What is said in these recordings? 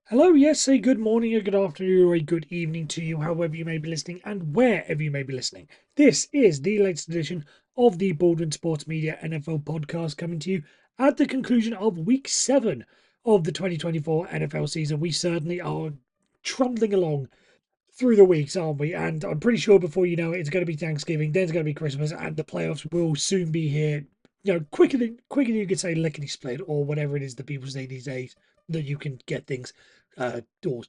Hello, yes, say good morning, a good afternoon, or a good evening to you, however you may be listening and wherever you may be listening. This is the latest edition of the Baldwin Sports Media NFL podcast coming to you at the conclusion of week 7 of the 2024 NFL season. We certainly are trundling along through the weeks, aren't we? And I'm pretty sure before you know it, it's going to be Thanksgiving, then it's going to be Christmas, and the playoffs will soon be here. Quicker than you could say lickety split or whatever it is that people say these days that you can get things or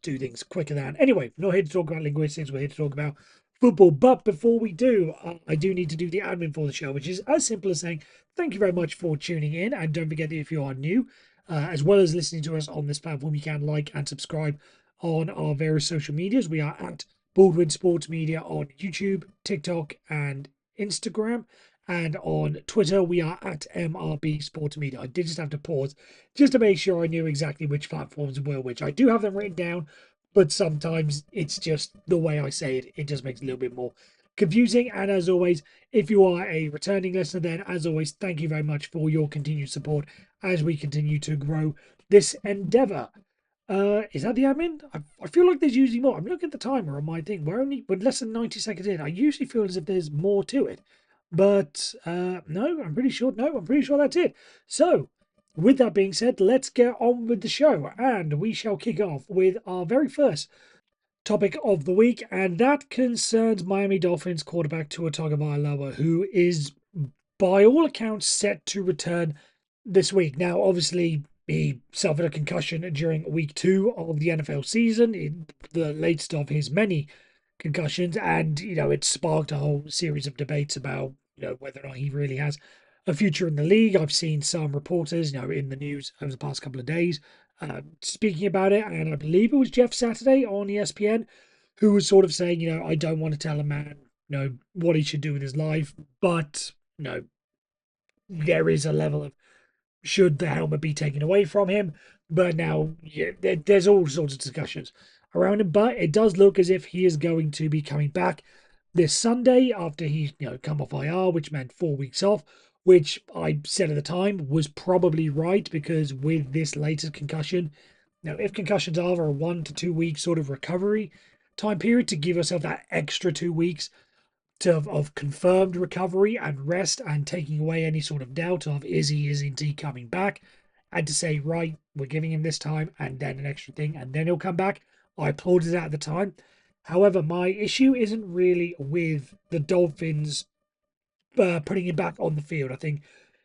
do things quicker than. Anyway, we're not here to talk about linguistics. We're here to talk about football. But before we do, I do need to do the admin for the show, which is as simple as saying thank you very much for tuning in, and don't forget that if you are new, as well as listening to us on this platform, you can like and subscribe on our various social medias. We are at Baldwin Sports Media on YouTube, TikTok, and Instagram. And on Twitter, we are at MRB Sports Media. I did just have to pause just to make sure I knew exactly which platforms were which. I do have them written down, but sometimes it's just the way I say it. It just makes it a little bit more confusing. And as always, if you are a returning listener, then as always, thank you very much for your continued support as we continue to grow this endeavor. Is that the admin? I feel like there's usually more. I'm looking at the timer on my thing. We're less than 90 seconds in. I usually feel as if there's more to it. But no, I'm pretty sure. No, I'm pretty sure that's it. So, with that being said, let's get on with the show. And we shall kick off with our very first topic of the week. And that concerns Miami Dolphins quarterback Tua Tagovailoa, who is, by all accounts, set to return this week. Now, obviously, he suffered a concussion during week 2 of the NFL season, in the latest of his many concussions, and it sparked a whole series of debates about whether or not he really has a future in the league. I've seen some reporters, in the news over the past couple of days, speaking about it, and I believe it was Jeff Saturday on ESPN who was sort of saying, I don't want to tell a man, what he should do with his life, but there is a level of should the helmet be taken away from him. But now, yeah, there's all sorts of discussions around him. But it does look as if he is going to be coming back this Sunday after he, come off IR, which meant 4 weeks off. Which I said at the time was probably right because with this latest concussion, now if concussions are a 1 to 2 week sort of recovery time period to give yourself that extra 2 weeks of confirmed recovery and rest and taking away any sort of doubt of is he indeed coming back, and to say right, we're giving him this time and then an extra thing and then he'll come back. I applauded that at the time. However, my issue isn't really with the Dolphins putting him back on the field. I think,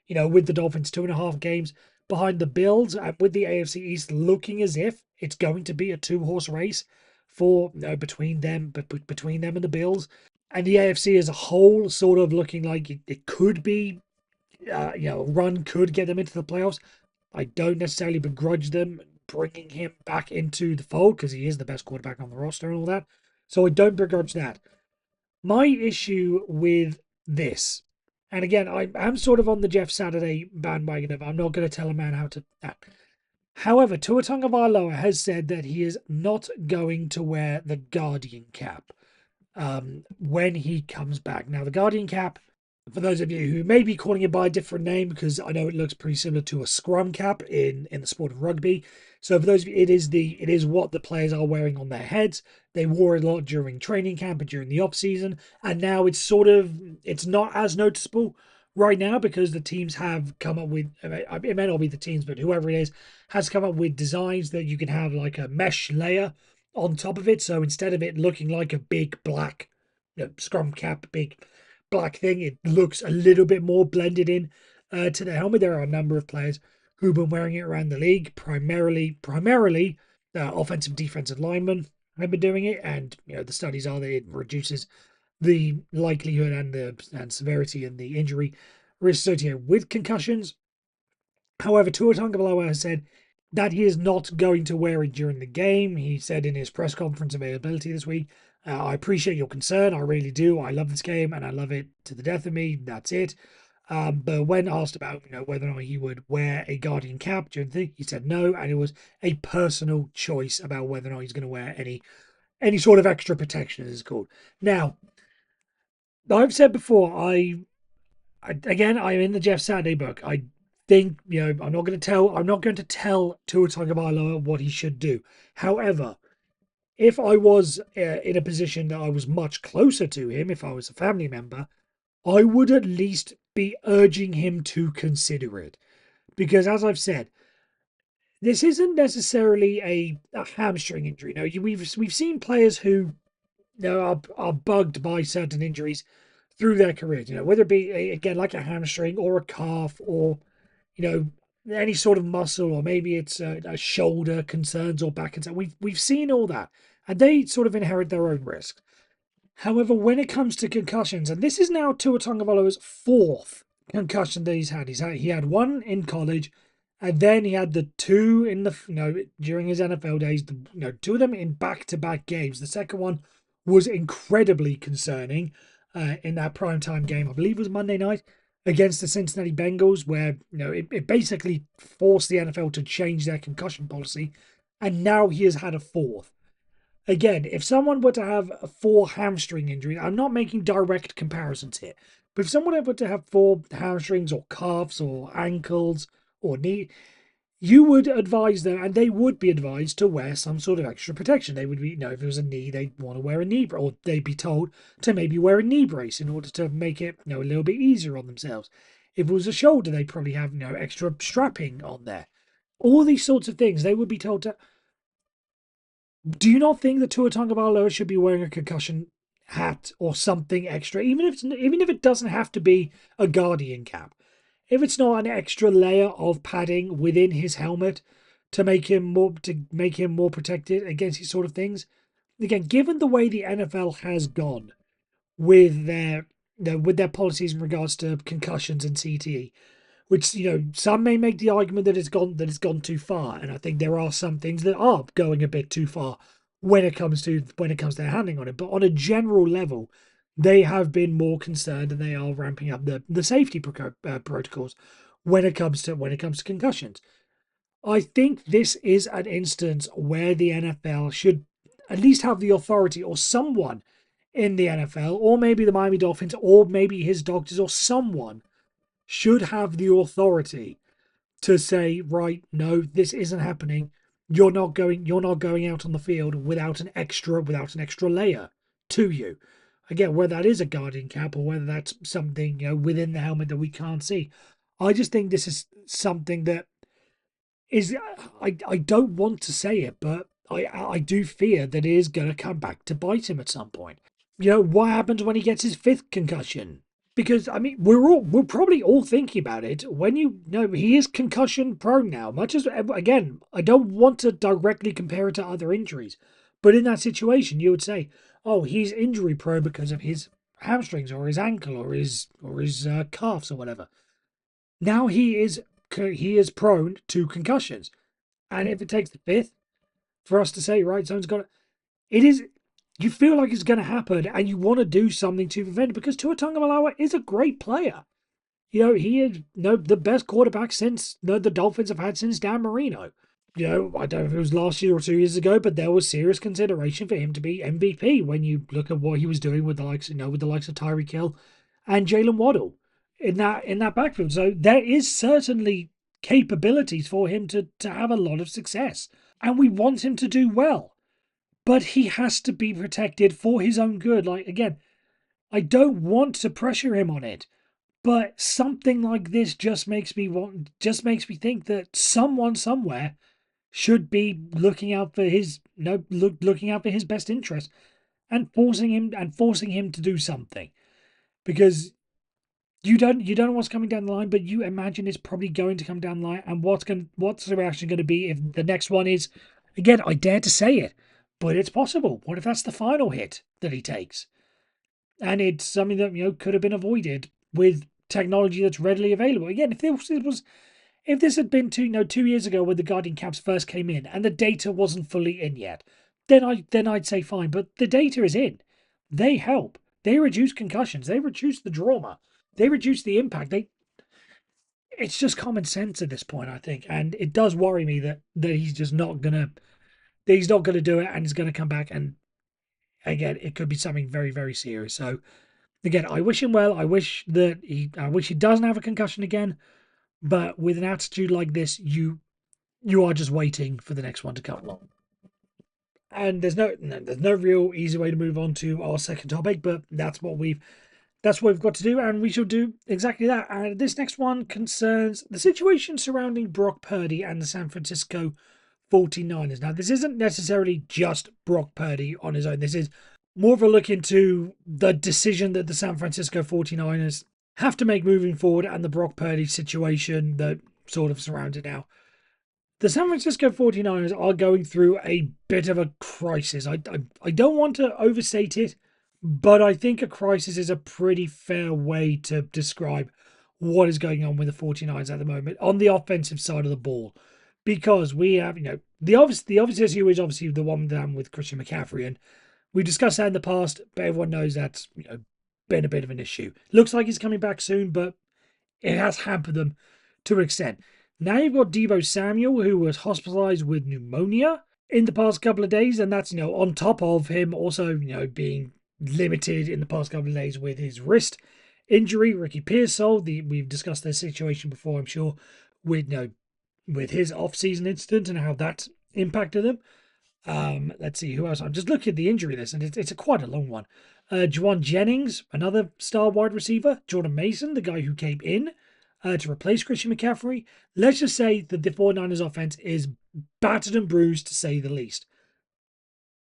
with the Dolphins 2.5 games behind the Bills and with the AFC East looking as if it's going to be a two-horse race for between them, but between them and the Bills, and the AFC as a whole sort of looking like it could be, a run could get them into the playoffs. I don't necessarily begrudge them bringing him back into the fold because he is the best quarterback on the roster and all that. So I don't begrudge that. My issue with this, and again, I'm sort of on the Jeff Saturday bandwagon of I'm not going to tell a man how to act. However, Tua Tagovailoa has said that he is not going to wear the Guardian cap when he comes back. Now, the Guardian cap, for those of you who may be calling it by a different name, because I know it looks pretty similar to a scrum cap in the sport of rugby. So for those of you, it is what the players are wearing on their heads. They wore it a lot during training camp and during the off season, and now it's not as noticeable right now because the teams have come up with, it may not be the teams, but whoever it is has come up with designs that you can have like a mesh layer on top of it. So instead of it looking like a big black scrum cap, big black thing, it looks a little bit more blended in to the helmet. There are a number of players who've been wearing it around the league, primarily offensive defensive linemen have been doing it, and the studies are that it reduces the likelihood and severity and the injury risk associated with concussions. However, Tua Tagovailoa has said that he is not going to wear it during the game. He said in his press conference availability this week, I appreciate your concern. I really do. I love this game and I love it to the death of me. That's it. But when asked about whether or not he would wear a Guardian cap during the thing, he said no, and it was a personal choice about whether or not he's going to wear any sort of extra protection, as it's called. Now, I've said before, again, I'm in the Jeff Saturday book. I think, I'm not going to tell Tua Tagovailoa what he should do. However, if I was in a position that I was much closer to him, if I was a family member, I would at least be urging him to consider it. Because as I've said, this isn't necessarily a hamstring injury. We've seen players who are bugged by certain injuries through their careers. Whether it be again like a hamstring or a calf or you any sort of muscle, or maybe it's a shoulder concerns or back concerns. We've seen all that, and they sort of inherit their own risk. However, when it comes to concussions, and this is now Tua Tagovailoa's fourth concussion that he had one in college, and then he had the two in the during his NFL days. Two of them in back-to-back games. The second one was incredibly concerning in that primetime game. I believe it was Monday night against the Cincinnati Bengals, where it basically forced the NFL to change their concussion policy, and now he has had a fourth. Again, if someone were to have four hamstring injuries, I'm not making direct comparisons here, but if someone were to have four hamstrings or calves or ankles or knee, you would advise them, and they would be advised to wear some sort of extra protection. They would be, if it was a knee, they'd want to wear a knee, or they'd be told to maybe wear a knee brace in order to make it, a little bit easier on themselves. If it was a shoulder, they'd probably have, extra strapping on there. All these sorts of things, they would be told to. Do you not think that Tua Tagovailoa should be wearing a concussion hat or something extra, even if it doesn't have to be a Guardian cap? If it's not an extra layer of padding within his helmet to make him more protected against these sort of things. Again, given the way the NFL has gone with their policies in regards to concussions and CTE, which some may make the argument that it's gone too far, and I think there are some things that are going a bit too far when it comes to their handling on it. But on a general level, they have been more concerned, and they are ramping up the safety protocols when it comes to concussions. I think this is an instance where the NFL should at least have the authority, or someone in the NFL, or maybe the Miami Dolphins, or maybe his doctors, or someone should have the authority to say, right, no, this isn't happening. You're not going out on the field without an extra layer to you. Again, whether that is a Guardian cap or whether that's something within the helmet that we can't see. I just think this is something that is, I don't want to say it, but I do fear that it is going to come back to bite him at some point. What happens when he gets his fifth concussion? Because I mean, we're probably all thinking about it. When you know he is concussion prone now, much as again, I don't want to directly compare it to other injuries, but in that situation, you would say, oh, he's injury prone because of his hamstrings or his ankle or his calves or whatever. Now he is prone to concussions, and if it takes the fifth for us to say, right, someone's got it is. You feel like it's going to happen, and you want to do something to prevent it, because Tua Tagovailoa is a great player. He is the best quarterback since the Dolphins have had since Dan Marino. I don't know if it was last year or 2 years ago, but there was serious consideration for him to be MVP when you look at what he was doing with the likes, with the likes of Tyreek Hill and Jalen Waddle in that backfield. So there is certainly capabilities for him to have a lot of success, and we want him to do well. But he has to be protected for his own good. Like, again, I don't want to pressure him on it, but something like this just makes me think that someone somewhere should be looking out for his looking out for his best interest, and forcing him to do something. Because you don't know what's coming down the line, but you imagine it's probably going to come down the line, and what's the reaction going to be if the next one is, again, I dare to say it, but it's possible. What if that's the final hit that he takes? And it's something that could have been avoided with technology that's readily available. Again, if this had been 2 years ago when the Guardian caps first came in and the data wasn't fully in yet, then I'd say fine. But the data is in. They help. They reduce concussions. They reduce the trauma. They reduce the impact. It's just common sense at this point, I think, and it does worry me that he's just not gonna do it, and he's gonna come back, and again, it could be something very, very serious. So again, I wish him well. I wish he doesn't have a concussion again. But with an attitude like this, you are just waiting for the next one to come along. And there's no real easy way to move on to our second topic, but that's what we've got to do, and we shall do exactly that. And this next one concerns the situation surrounding Brock Purdy and the San Francisco 49ers. Now, this isn't necessarily just Brock Purdy on his own. This is more of a look into the decision that the San Francisco 49ers have to make moving forward and the Brock Purdy situation that sort of surrounds it now. The San Francisco 49ers are going through a bit of a crisis. I don't want to overstate it, but I think a crisis is a pretty fair way to describe what is going on with the 49ers at the moment on the offensive side of the ball. Because we have, the obvious issue is obviously the one down with Christian McCaffrey. And we discussed that in the past, but everyone knows that's been a bit of an issue. Looks like he's coming back soon, but it has hampered them to an extent. Now you've got Deebo Samuel, who was hospitalized with pneumonia in the past couple of days, and that's on top of him also being limited in the past couple of days with his wrist injury. Ricky Pearsall, we've discussed their situation before, I'm sure, with with his off-season incident and how that impacted them. Let's see who else. I'm just looking at the injury list, and it's quite a long one. Juwan Jennings, another star wide receiver. Jordan Mason, the guy who came in to replace Christian McCaffrey. Let's just say that the 49ers offense is battered and bruised, to say the least.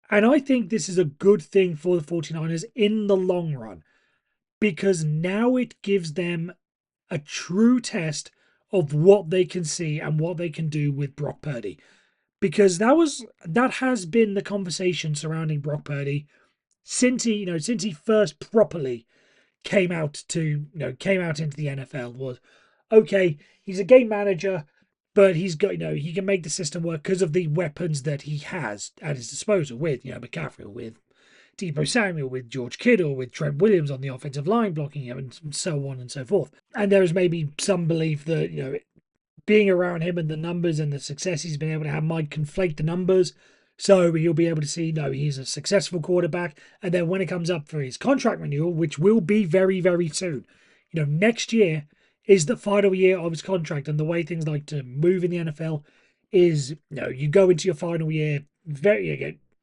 And I think this is a good thing for the 49ers in the long run, because now it gives them a true test of what they can see and what they can do with Brock Purdy. Because that has been the conversation surrounding Brock Purdy since he first properly came out into the NFL. Was okay, he's a game manager, but he's got he can make the system work because of the weapons that he has at his disposal with McCaffrey, with Deebo Samuel, with George Kittle, with Trent Williams on the offensive line blocking him, and so on and so forth. And there is maybe some belief that being around him and the numbers and the success he's been able to have might conflate the numbers. So he'll be able to see, no, he's a successful quarterback. And then when it comes up for his contract renewal, which will be very, very soon, next year is the final year of his contract. And the way things like to move in the NFL is, you go into your final year,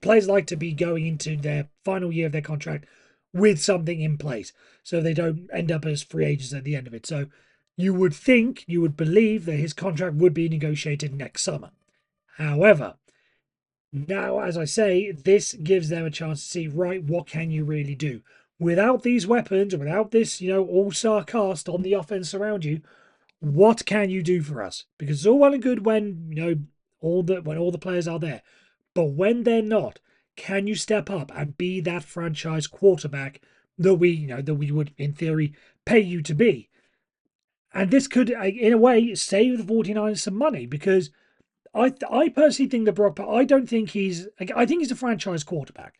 players like to be going into their final year of their contract with something in place so they don't end up as free agents at the end of it. So you would believe that his contract would be negotiated next summer. However, now, as I say, this gives them a chance to see, right, what can you really do? Without these weapons, without this, all-star cast on the offense around you, what can you do for us? Because it's all well and good when, all the players are there. But when they're not, can you step up and be that franchise quarterback that we would, in theory, pay you to be? And this could, in a way, save the 49ers some money because I personally think that I don't think I think he's a franchise quarterback,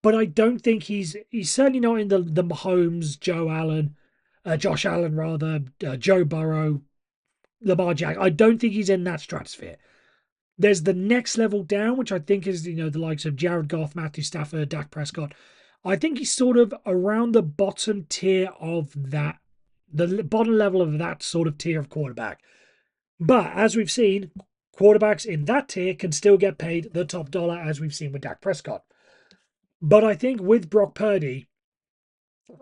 but I don't think he's certainly not in the Mahomes, Josh Allen rather, Joe Burrow, Lamar Jackson. I don't think he's in that stratosphere. There's the next level down, which I think is the likes of Jared Goff, Matthew Stafford, Dak Prescott. I think he's sort of around the bottom tier of that, the bottom level of that sort of tier of quarterback. But as we've seen, quarterbacks in that tier can still get paid the top dollar, as we've seen with Dak Prescott. But I think with Brock Purdy,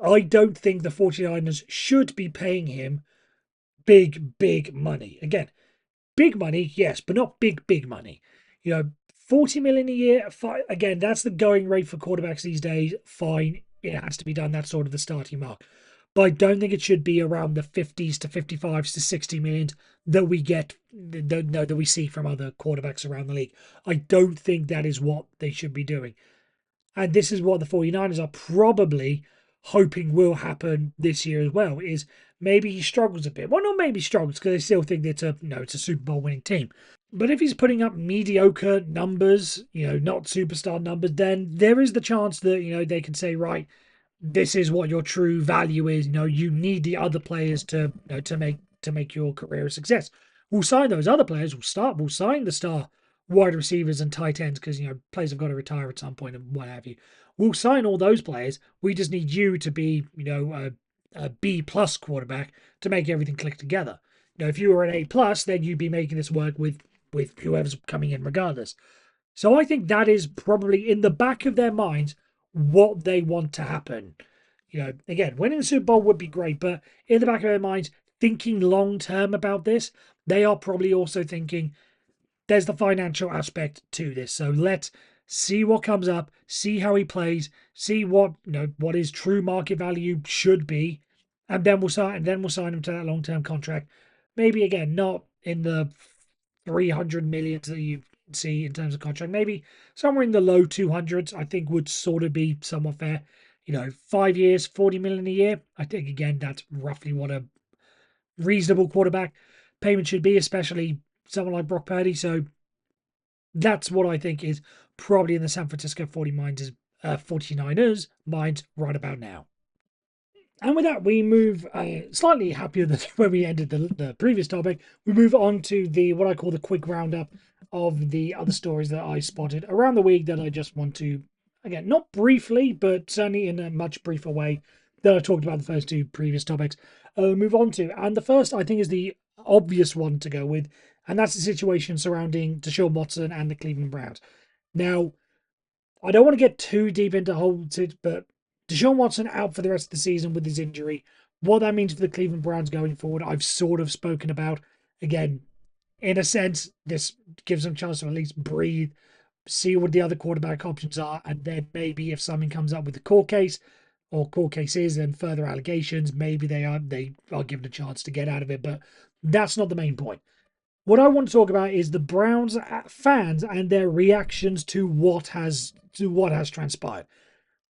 I don't think the 49ers should be paying him big, big money. Again, big money, yes, but not big, big money. 40 million a year, again, that's the going rate for quarterbacks these days. Fine, it has to be done. That's sort of the starting mark. But I don't think it should be around the 50s to 55s to 60 million that we get, that we see from other quarterbacks around the league. I don't think that is what they should be doing. And this is what the 49ers are probably hoping will happen this year as well, is maybe he struggles a bit. Well, not maybe struggles, because they still think it's a Super Bowl winning team. But if he's putting up mediocre numbers, not superstar numbers, then there is the chance that, they can say, right, this is what your true value is. You need the other players to make your career a success. We'll sign those other players. We'll sign the star wide receivers and tight ends because players have got to retire at some point and what have you. We'll sign all those players. We just need you to be a B plus quarterback to make everything click together. if you were an A plus, then you'd be making this work with whoever's coming in regardless. So I think that is probably in the back of their minds what they want to happen. Again, winning the Super Bowl would be great, but in the back of their minds, thinking long term about this, they are probably also thinking there's the financial aspect to this. So let's see what comes up, see how he plays, see what his true market value should be, and then we'll sign him to that long term contract. Maybe again, not in the 300 millions that you see in terms of contract. Maybe somewhere in the low 200s, I think would sort of be somewhat fair. 5 years, 40 million a year. I think again that's roughly what a reasonable quarterback payment should be, especially someone like Brock Purdy. So that's what I think is probably in the San Francisco 49ers minds right about now. And with that, we move slightly happier than where we ended the previous topic. We move on to the what I call the quick roundup of the other stories that I spotted around the week that I just want to, again, not briefly, but certainly in a much briefer way that I talked about the first two previous topics, move on to. And the first, I think, is the obvious one to go with, and that's the situation surrounding DeShaun Watson and the Cleveland Browns. Now, I don't want to get too deep into it, but DeShaun Watson out for the rest of the season with his injury. What that means for the Cleveland Browns going forward, I've sort of spoken about. Again, in a sense, this gives them a chance to at least breathe, see what the other quarterback options are, and then maybe if something comes up with the court case or court cases and further allegations, maybe they are given a chance to get out of it. But that's not the main point. What I want to talk about is the Browns fans and their reactions to what has transpired.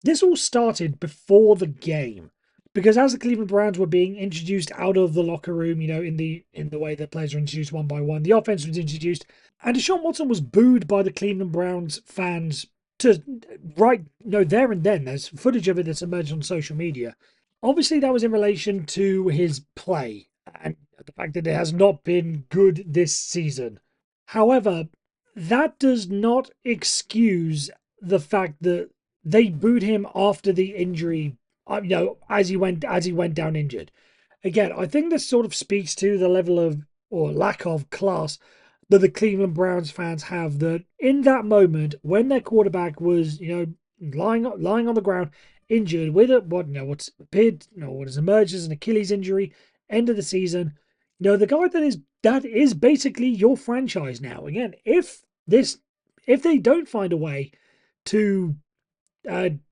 This all started before the game, because as the Cleveland Browns were being introduced out of the locker room, in the way that players are introduced one by one, the offense was introduced, and Deshaun Watson was booed by the Cleveland Browns fans to there and then. There's footage of it that's emerged on social media. Obviously, that was in relation to his play and the fact that it has not been good this season. However, that does not excuse the fact that they booed him after the injury, as he went down injured. Again, I think this sort of speaks to the level of or lack of class that the Cleveland Browns fans have. That in that moment when their quarterback was, lying on the ground, injured with what's appeared, what has emerged as an Achilles injury, end of the season. The guy that is basically your franchise now. Again, if they don't find a way to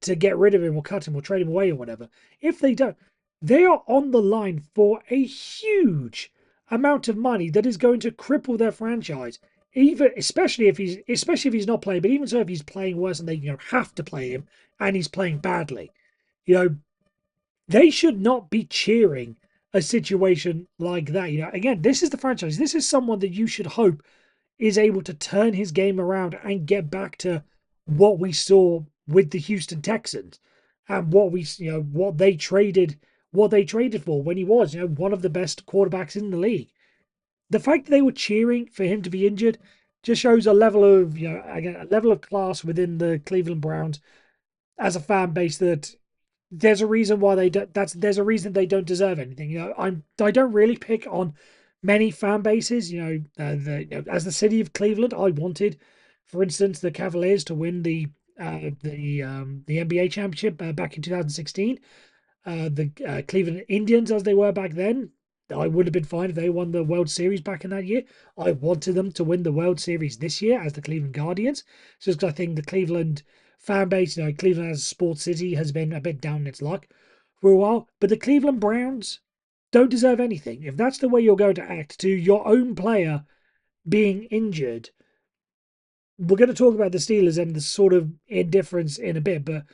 get rid of him or cut him or trade him away or whatever, if they don't, they are on the line for a huge amount of money that is going to cripple their franchise. Especially if he's not playing, but even so, if he's playing worse and they have to play him and he's playing badly, they should not be cheering a situation like that. Again, this is the franchise. This is someone that you should hope is able to turn his game around and get back to what we saw with the Houston Texans and what they traded for when he was, one of the best quarterbacks in the league. The fact that they were cheering for him to be injured just shows a level of, again, a level of class within the Cleveland Browns as a fan base that there's a reason why there's a reason they don't deserve anything. I don't really pick on many fan bases. As the city of Cleveland, I wanted, for instance, the Cavaliers to win the NBA championship back in 2016. The Cleveland Indians, as they were back then, I would have been fine if they won the World Series back in that year. I wanted them to win the World Series this year as the Cleveland Guardians, just because I think the Cleveland fan base, Cleveland as a sports city has been a bit down in its luck for a while. But the Cleveland Browns don't deserve anything. If that's the way you're going to act to your own player being injured, we're going to talk about the Steelers and the sort of indifference in a bit, but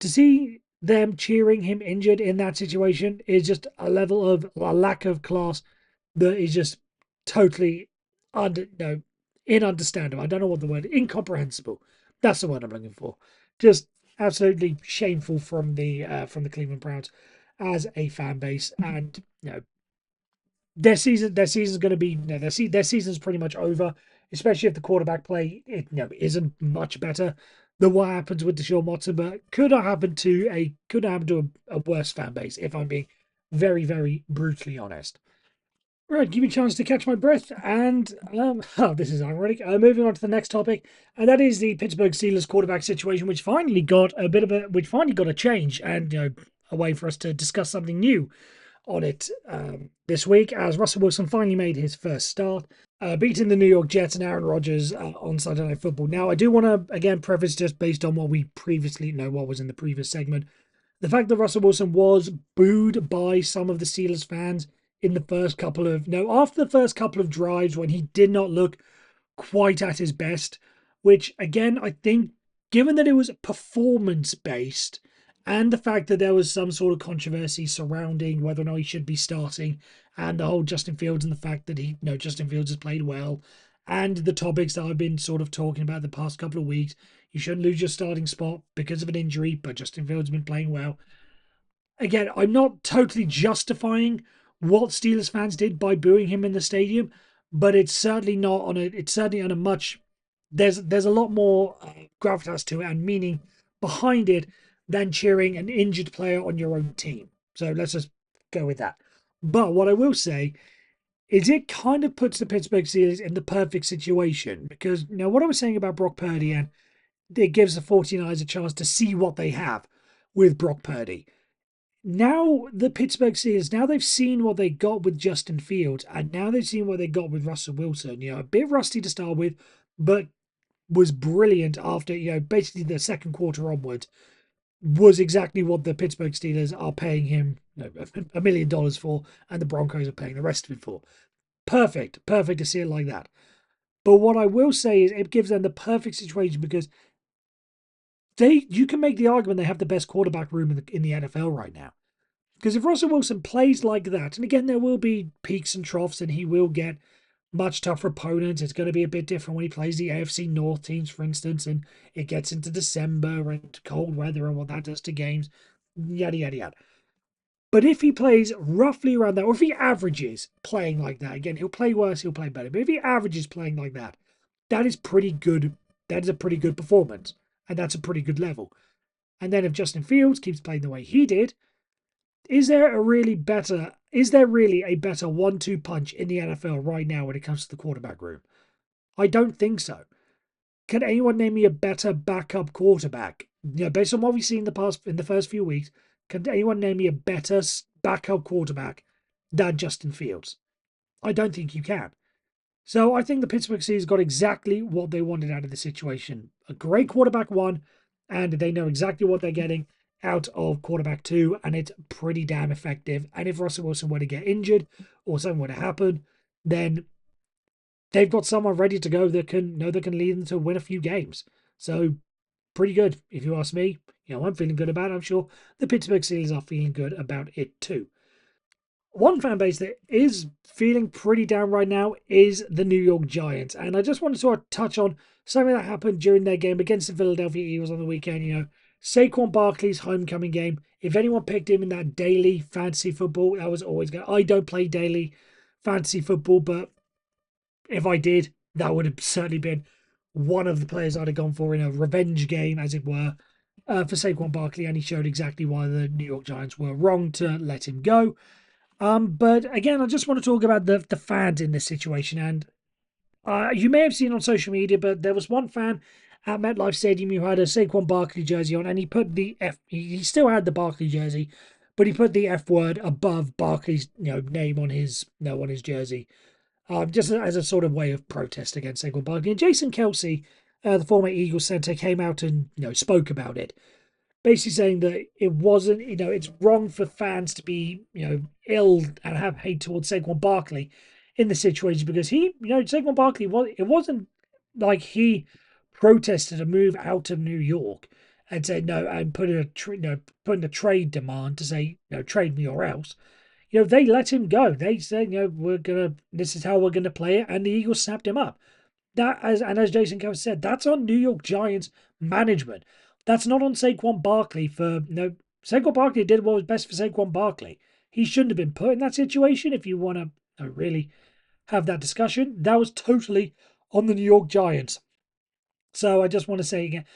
to see them cheering him injured in that situation is just a level of a lack of class that is just totally inunderstandable. I don't know what the word, incomprehensible. That's the word I'm looking for. Just absolutely shameful from the Cleveland Browns as a fan base, and their season's going to be their season's pretty much over, especially if the quarterback play isn't much better than what happens with Deshaun Watson. But could have happened to a worse fan base, if I'm being very, very brutally honest. Right, give me a chance to catch my breath. And oh, this is ironic. Moving on to the next topic, and that is the Pittsburgh Steelers quarterback situation, which finally got which finally got a change, and a way for us to discuss something new on it this week, as Russell Wilson finally made his first start, beating the New York Jets and Aaron Rodgers on Sunday Night Football. Now, I do want to again preface, just based on what we previously know, what was in the previous segment, the fact that Russell Wilson was booed by some of the Steelers fans in the first couple of no after the first couple of drives when he did not look quite at his best, which again I think, given that it was performance based and the fact that there was some sort of controversy surrounding whether or not he should be starting, and the whole Justin Fields and the fact that Justin Fields has played well, and the topics that I've been sort of talking about the past couple of weeks. You shouldn't lose your starting spot because of an injury, but Justin Fields has been playing well. Again, I'm not totally justifying what Steelers fans did by booing him in the stadium, but it's certainly not on a. It's certainly on a much. There's a lot more gravitas to it and meaning behind it than cheering an injured player on your own team. So let's just go with that. But what I will say is it kind of puts the Pittsburgh Steelers in the perfect situation, because what I was saying about Brock Purdy, and it gives the 49ers a chance to see what they have with Brock Purdy. Now the Pittsburgh Steelers, now they've seen what they got with Justin Fields, and now they've seen what they got with Russell Wilson. A bit rusty to start with, but was brilliant after, basically the second quarter onwards, was exactly what the Pittsburgh Steelers are paying him $1 million for, and the Broncos are paying the rest of it for. Perfect. Perfect to see it like that. But what I will say is it gives them the perfect situation, because you can make the argument they have the best quarterback room in the NFL right now. Because if Russell Wilson plays like that, and again, there will be peaks and troughs, and he will get much tougher opponents. It's going to be a bit different when he plays the AFC North teams, for instance, and it gets into December and cold weather and what that does to games, yada, yada, yada. But if he plays roughly around that, or if he averages playing like that, again, he'll play worse, he'll play better. But if he averages playing like that, that is pretty good. That is a pretty good performance, and that's a pretty good level. And then if Justin Fields keeps playing the way he did, is there really a better 1-2 punch in the NFL right now when it comes to the quarterback room? I don't think so. Can anyone name me a better backup quarterback? Based on what we've seen in the first few weeks, can anyone name me a better backup quarterback than Justin Fields? I don't think you can. So I think the Pittsburgh Steelers got exactly what they wanted out of the situation. A great quarterback one, and they know exactly what they're getting out of quarterback two, and it's pretty damn effective. And if Russell Wilson were to get injured or something were to happen, then they've got someone ready to go that can lead them to win a few games. So pretty good, if you ask me. I'm feeling good about it. I'm sure the Pittsburgh Steelers are feeling good about it too. One fan base that is feeling pretty down right now is the New York Giants. And I just wanted to sort of touch on something that happened during their game against the Philadelphia Eagles on the weekend. Saquon Barkley's homecoming game. If anyone picked him in that daily fantasy football, that was always good. I don't play daily fantasy football, but if I did, that would have certainly been one of the players I'd have gone for in a revenge game, as it were, for Saquon Barkley. And he showed exactly why the New York Giants were wrong to let him go. But again, I just want to talk about the fans in this situation. And you may have seen on social media, but there was one fan at MetLife Stadium who had a Saquon Barkley jersey on, and he put the F. He still had the Barkley jersey, but he put the F word above Barkley's name on his jersey, just as a sort of way of protest against Saquon Barkley. And Jason Kelsey, the former Eagles center, came out and spoke about it, basically saying that it wasn't, it's wrong for fans to be, ill and have hate towards Saquon Barkley in the situation, because Saquon Barkley, it wasn't like he protested a move out of New York and said no, and put in a trade demand to say, trade me or else. They let him go. They said, this is how we're gonna play it, and the Eagles snapped him up. As Jason Kelsey said, that's on New York Giants management. That's not on Saquon Barkley Saquon Barkley did what was best for Saquon Barkley. He shouldn't have been put in that situation. If you want to really have that discussion, that was totally on the New York Giants. So I just want to say again,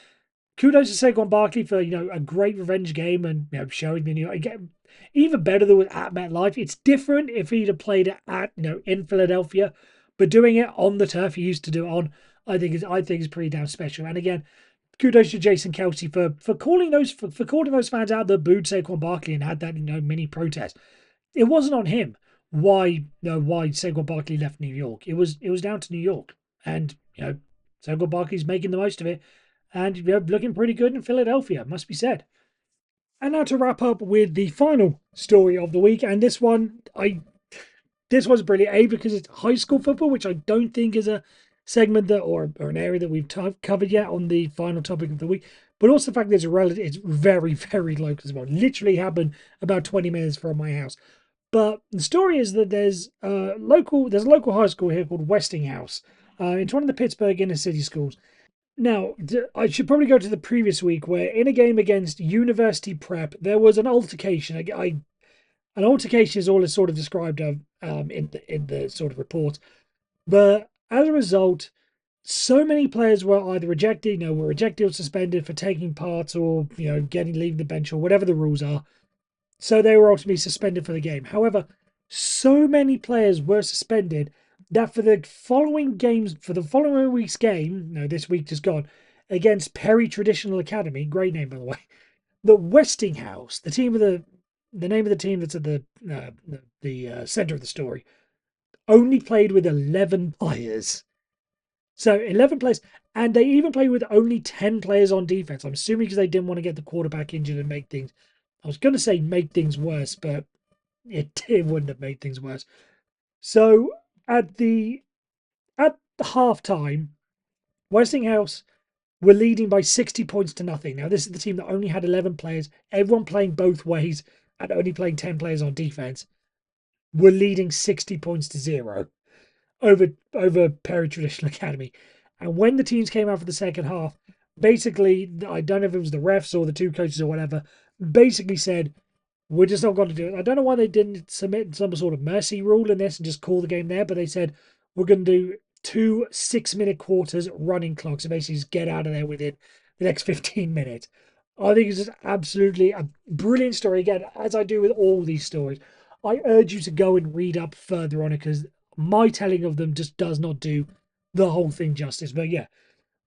kudos to Saquon Barkley for a great revenge game and showing the again even better than with at MetLife. It's different if he'd have played it at in Philadelphia, but doing it on the turf he used to do it on, I think is pretty damn special. And again, kudos to Jason Kelsey for calling for calling those fans out that booed Saquon Barkley and had that mini protest. It wasn't on him why Saquon Barkley left New York. It was down to New York, and Saquon Barkley's making the most of it, and looking pretty good in Philadelphia, must be said. And now to wrap up with the final story of the week, and this was brilliant. Because it's high school football, which I don't think is a segment that or an area that we've covered yet on the final topic of the week. But also the fact that it's very, very local as well. Literally happened about 20 minutes from my house. But the story is that there's a local high school here called Westinghouse. It's one of the Pittsburgh inner city schools. Now, I should probably go to the previous week where in a game against University Prep, there was an altercation. An altercation is all it's sort of described of in the sort of report. But as a result, so many players were either rejected or suspended for taking part or, leaving the bench or whatever the rules are. So they were ultimately suspended for the game. However, so many players were suspended that for the following week's game, this week just gone, against Perry Traditional Academy, great name by the way, the Westinghouse, the name of the team that's at the center of the story, only played with 11 players. So 11 players, and they even played with only 10 players on defense. I'm assuming because they didn't want to get the quarterback injured and make things. I was going to say make things worse, but it wouldn't have made things worse. So at the halftime, Westinghouse were leading by 60 points to nothing. Now, this is the team that only had 11 players, everyone playing both ways, and only playing 10 players on defense, were leading 60 points to 0 over Perry Traditional Academy. And when the teams came out for the second half, basically, I don't know if it was the refs or the two coaches or whatever, basically said, we're just not going to do it. I don't know why they didn't submit some sort of mercy rule in this and just call the game there, but they said, we're going to do 2 6-minute quarters running clocks. So basically just get out of there within the next 15 minutes. I think it's just absolutely a brilliant story. Again, as I do with all these stories, I urge you to go and read up further on it because my telling of them just does not do the whole thing justice. But yeah,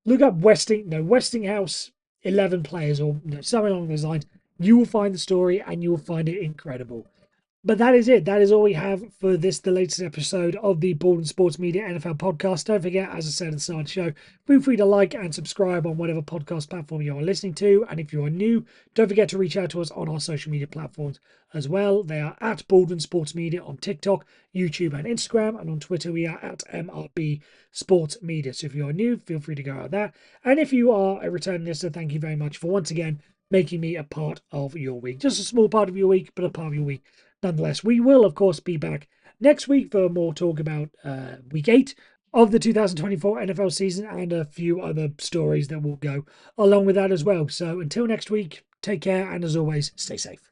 look up Westinghouse 11 players or something along those lines. You will find the story and you will find it incredible. But that is it. That is all we have for the latest episode of the Baldwin Sports Media NFL podcast. Don't forget, as I said at the start of the show, feel free to like and subscribe on whatever podcast platform you are listening to. And if you are new, don't forget to reach out to us on our social media platforms as well. They are at Baldwin Sports Media on TikTok, YouTube, and Instagram. And on Twitter, we are at MRB Sports Media. So if you are new, feel free to go out there. And if you are a returning listener, thank you very much for once again making me a part of your week. Just a small part of your week, but a part of your week. Nonetheless, we will, of course, be back next week for more talk about week 8 of the 2024 NFL season and a few other stories that will go along with that as well. So until next week, take care and as always, stay safe.